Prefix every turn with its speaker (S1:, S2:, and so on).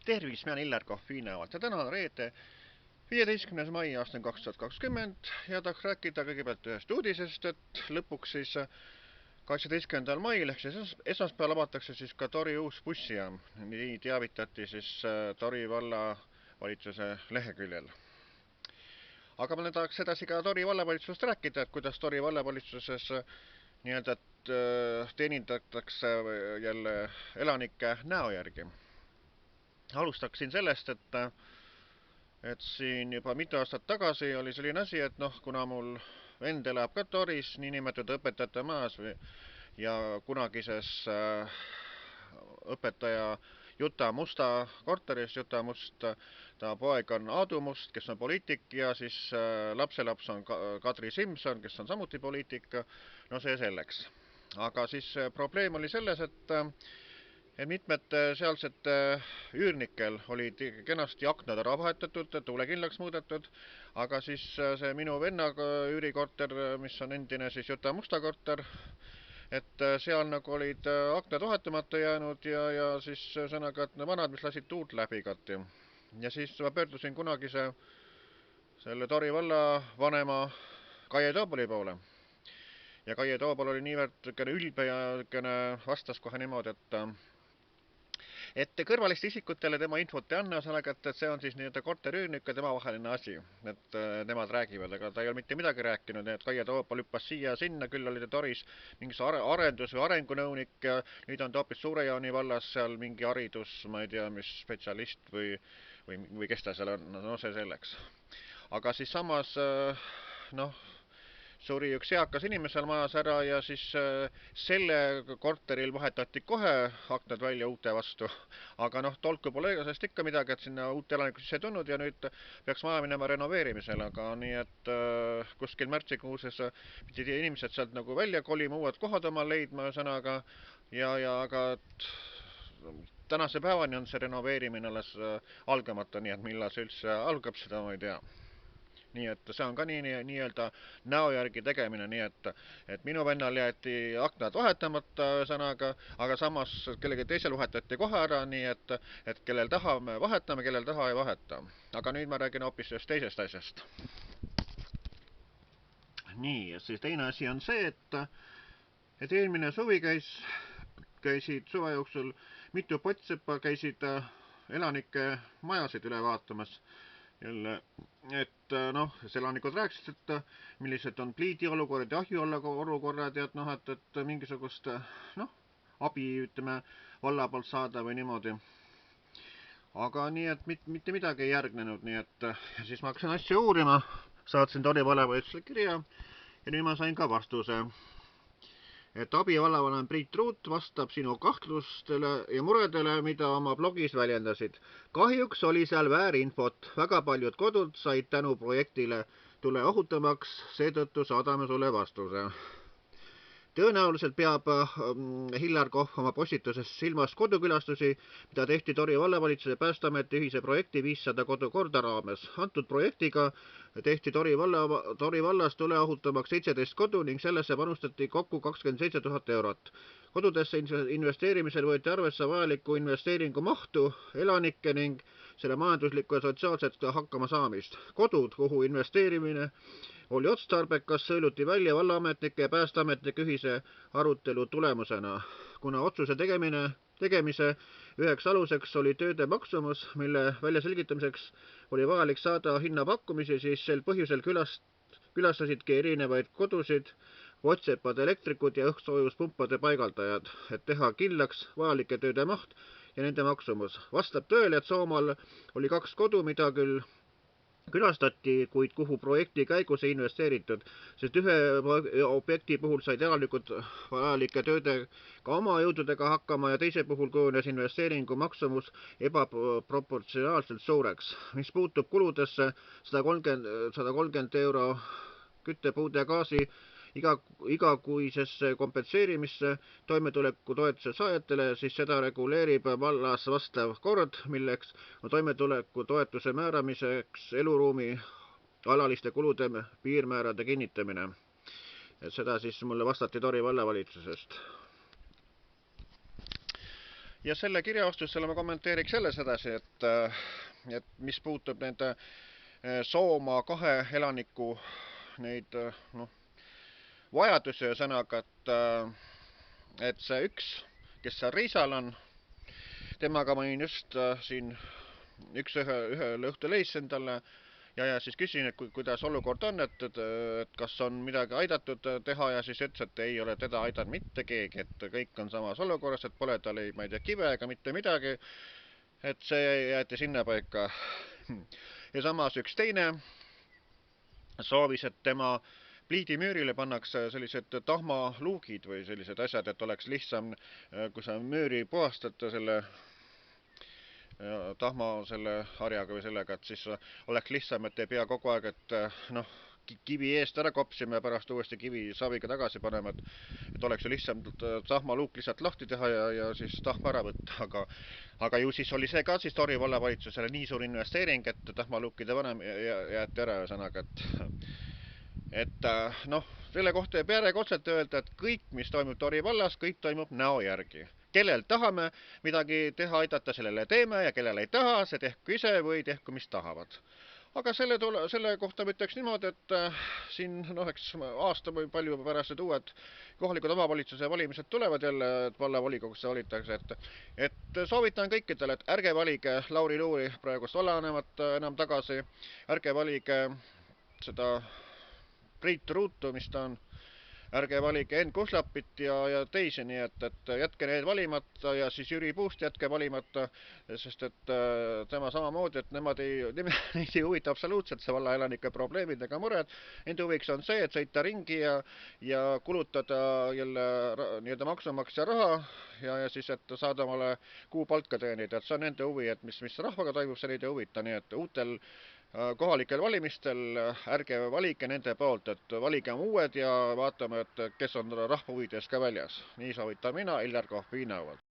S1: Tervist, mina olen Illar Kohviinevalt ja täna on reede 15. mai aastal 2020 ja tahaks rääkida kõigepealt ühest uudisest, et lõpuks siis 18. mail ehk siis esmaspäeval avatakse siis ka Tori uus bussijaam. Nii teavitati siis Tori vallavalitsuse leheküljel. Aga ma tahaks edasi ka Tori vallavalitsusest rääkida, et kuidas Tori vallavalitsuses nii-öelda teenindatakse jälle elanike näo järgi. Alustaksin sellest, et siin juba mitu aastat tagasi oli selline asi, et kuna mul vend elab ka Toris, niinimetatud õpetajate majas ja kunagises õpetaja Juta Musta korteris. Juta Must, ta poeg on Aadu Must, kes on poliitik, ja siis lapselaps on Kadri Simson, kes on samuti poliitik. No see selleks. Aga siis probleem oli selles, et mitmed sealsete üürnikel olid kenasti aknad ära vahetatud, tuulekindlaks muudetud, aga siis see minu venna üürikorter, mis on endine siis Juta Musta korter, et seal nagu olid aknad vahetamata jäänud ja siis sõnaga, et vanad, mis lasid tuult läbi kati. Ja siis ma pöördusin kunagise selle Tori valla vanema Kaie Tooboli poole. Ja Kaie Toobol oli niivõrd ülbe ja vastas kohe niimoodi, et kõrvaliste isikutele tema infot ei anna, ühesõnaga, et see on siis nii-öelda korteriüürnik ja tema vaheline asi, et nemad räägivad, aga ta ei ole mitte midagi rääkinud, et Kaie Toobol hüppas siia ja sinna, küll oli ta Toris mingis arendus- või arengunõunik ja nüüd on ta hoopis Suure-Jaani vallas seal mingi haridus, ma ei tea, mis spetsialist või kes ta seal on, no see selleks. Aga siis samas, suri üks eakas inimesel majas ära ja siis selle korteril vahetati kohe aknad välja uute vastu. Aga tolku pole sellest ikka midagi, et sinna uut elanikku sisse ei tulnud ja nüüd peaks maja minema renoveerimisele, aga nii et kuskil märtsikuuses pidid inimesed sealt nagu välja kolima, uued kohad omal leidma, sõnaga, aga tänase päevani on see renoveerimine alles algamata, nii et millal see üldse algab, seda ma ei tea. Nii et see on ka nii-öelda näo järgi tegemine, nii et minu vennal jäeti aknad vahetamata sõnaga, aga samas kellegi teisel vahetati kohe ära, nii et kellel tahame vahetame, kellel taha ei vaheta. Aga nüüd ma räägin hoopis ühest teisest asjast. Nii, siis teine asi on see, et eelmine suvi käisid suve jooksul mitu pottseppa käisid elanike majasid üle vaatamas. Jälle, et elanikud rääkisid, et millised on pliidi olukorrad ja ahjuolukorrad ja et mingisugust abi, ütleme, valla poolt saada või niimoodi. Aga nii, et mitte midagi ei järgnenud, nii et ja siis ma hakkasin asja uurima, saatsin Tori vallavalitsusele kirja ja nüüd ma sain ka vastuse. Et abivallavanem Priit Ruut vastab sinu kahtlustele ja muredele, mida oma blogis väljendasid. Kahjuks oli seal väärinfot. Väga paljud kodud said tänu projektile tule ohutamaks, seetõttu saadame sulle vastuse. Tõenäoliselt peab Hillar Kohv oma postituses silmas kodukülastusi, mida tehti Tori vallavalitsuse Päästeameti ühise projekti 500 kodu korda raames. Antud projektiga tehti Tori vallas tule ohutamaks 17 kodu ning sellesse panustati kokku 27 000 eurot. Kodudesse investeerimisel võeti arvesse vajaliku investeeringu mahtu, elanikke ning selle majanduslikku ja sotsiaalset hakkama saamist. Kodud, kuhu investeerimine oli otstarbekas, sõeluti välja vallaametnike ja päästeametnike ühise arutelu tulemusena. Kuna otsuse tegemise üheks aluseks oli tööde maksumus, mille väljaselgitamiseks oli vajalik saada hinnapakkumisi, siis sel põhjusel külastasidki erinevaid kodusid pottsepade elektrikud ja õhkssoojuspumpade paigaldajad, et teha kindlaks vajalike tööde maht ja nende maksumus. Vastab tõele, et Soomaal oli 2 kodu, mida küll külastati, kuid kuhu projekti käigus ei investeeritud, sest ühe objekti puhul said elanikud vajalike töödega oma jõududega hakkama ja teise puhul kujunes investeeringu maksumus ebaproportsionaalselt suureks. Mis puutub kuludesse 130 euro küttepuude gaasi igakuisesse kompenseerimisse toimetulekutoetuse saajatele, siis seda reguleerib vallas vastav kord, milleks on toimetulekutoetuse määramiseks eluruumi alaliste kulude piirmäärade kinnitamine. Seda siis mulle vastati Tori vallavalitsusest. Ja selle kirjaostusele ma kommenteeriks selles edasi, et mis puutub nende Soomaa 2 elaniku neid vajadusi, ühesõnaga, et see üks, kes seal Riisal on, temaga ma olin just siin ühel õhtul heissen talle ja siis küsin, et kuidas olukord on, et kas on midagi aidatud teha ja siis ütles, et ei ole teda aidanud mitte keegi, et kõik on samas olukorras, et pole tal ei, ma ei tea, kive ega mitte midagi, et see jäeti sinnapaika. Ja samas üks teine soovis, et tema pliidimüürile pannakse sellised tahmaluugid või sellised asjad, et oleks lihtsam, kui sa müüri puhastad selle tahma selle harjaga või sellega, et siis oleks lihtsam, et ei pea kogu aeg, et kivi eest ära kopsima ja pärast uuesti kivi saviga tagasi panema, et oleks ju lihtsam tahmaluuk lihtsalt lahti teha ja siis tahma ära võtta, aga ju siis oli see ka siis Tori vallavalitsusele nii suur investeering, et tahmaluukide vanem jäeti ära, ühesõnaga, et selle kohta jääb järjekordselt öelda, et kõik, mis toimub Tori vallas, kõik toimub näo järgi. Kellel tahame midagi teha, aidata, sellele teeme ja kellel ei taha, see tehku ise või tehku, mis tahavad. Aga selle kohta ma ütleks niimoodi, et siin eks aasta või palju pärast need uued kohalikud omavalitsuse valimised tulevad jälle, et vallavolikogusse valitakse, et soovitan kõikidele, et ärge valige Lauri Luuri praegust vallavanemat enam tagasi, ärge valige seda Priit Ruutu, mis ta on, ärge valige Enn Kuslapit ja teisi, nii et jätke need valimata ja siis Jüri Puust jätke valimata, sest et tema samamoodi, et neid ei huvita absoluutselt see vallaelanike probleemid ega mured. Nende huviks on see, et sõita ringi ja kulutada jälle nii-öelda maksumaksja raha ja siis, et saada omale kuupalka teenida, et see on nende huvi, et mis rahvaga toimub, see neid ei huvita, nii et uutel kohalikel valimistel ärge valige nende poolt, et valigem uued ja vaatame, et kes on rahva huvides ka väljas. Nii soovitan mina, Iljar Kohv Viinaualt.